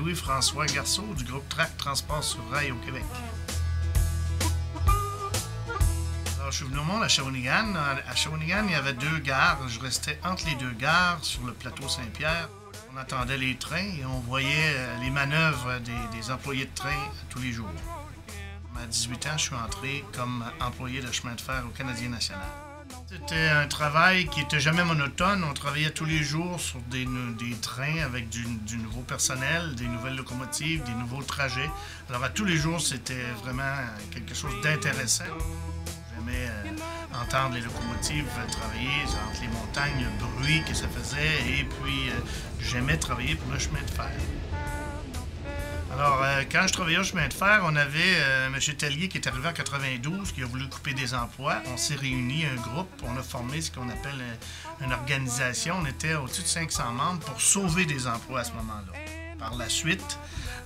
Louis-François Garceau du groupe TRAC Transport sur Rail au Québec. Alors, je suis venu au monde à Shawinigan. À Shawinigan, il y avait 2 gares. Je restais entre les 2 gares sur le plateau Saint-Pierre. On attendait les trains et on voyait les manœuvres des employés de train tous les jours. À 18 ans, je suis entré comme employé de chemin de fer au Canadien national. C'était un travail qui n'était jamais monotone. On travaillait tous les jours sur des trains avec du nouveau personnel, des nouvelles locomotives, des nouveaux trajets. Alors à tous les jours, c'était vraiment quelque chose d'intéressant. J'aimais entendre les locomotives travailler entre les montagnes, le bruit que ça faisait, et puis j'aimais travailler pour le chemin de fer. Alors, quand je travaillais au chemin de fer, on avait M. Tellier qui est arrivé en 92, qui a voulu couper des emplois. On s'est réunis, un groupe, on a formé ce qu'on appelle une organisation. On était au-dessus de 500 membres pour sauver des emplois à ce moment-là. Par la suite,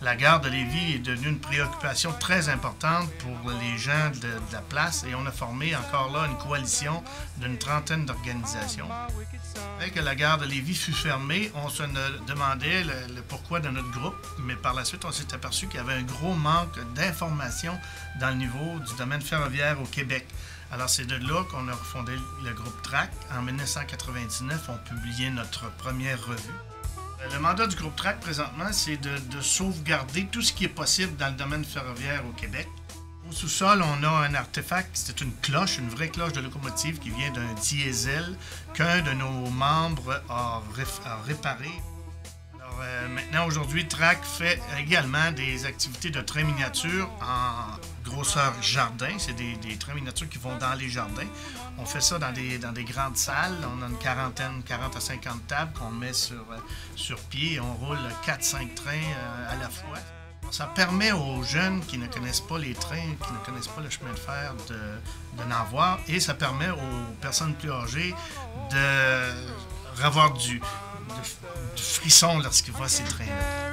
la gare de Lévis est devenue une préoccupation très importante pour les gens de la place et on a formé encore là une coalition d'une 30aine d'organisations. Après que la gare de Lévis fut fermée, on se demandait le pourquoi de notre groupe, mais par la suite, on s'est aperçu qu'il y avait un gros manque d'informations dans le niveau du domaine ferroviaire au Québec. Alors, c'est de là qu'on a refondé le groupe TRAC. En 1999, on publiait notre première revue. Le mandat du groupe TRAC, présentement, c'est de sauvegarder tout ce qui est possible dans le domaine ferroviaire au Québec. Au sous-sol, on a un artefact, c'est une cloche, une vraie cloche de locomotive qui vient d'un diesel qu'un de nos membres a réparé. Alors, maintenant, aujourd'hui, TRAC fait également des activités de trains miniatures en grosseur jardin. C'est des trains miniatures qui vont dans les jardins. On fait ça dans des grandes salles. On a une 40 à 50 tables qu'on met sur pied et on roule 4-5 trains à la fois. Ça permet aux jeunes qui ne connaissent pas les trains, qui ne connaissent pas le chemin de fer, d'en voir. Et ça permet aux personnes plus âgées d'avoir du frisson lorsqu'ils voient ces trains-là.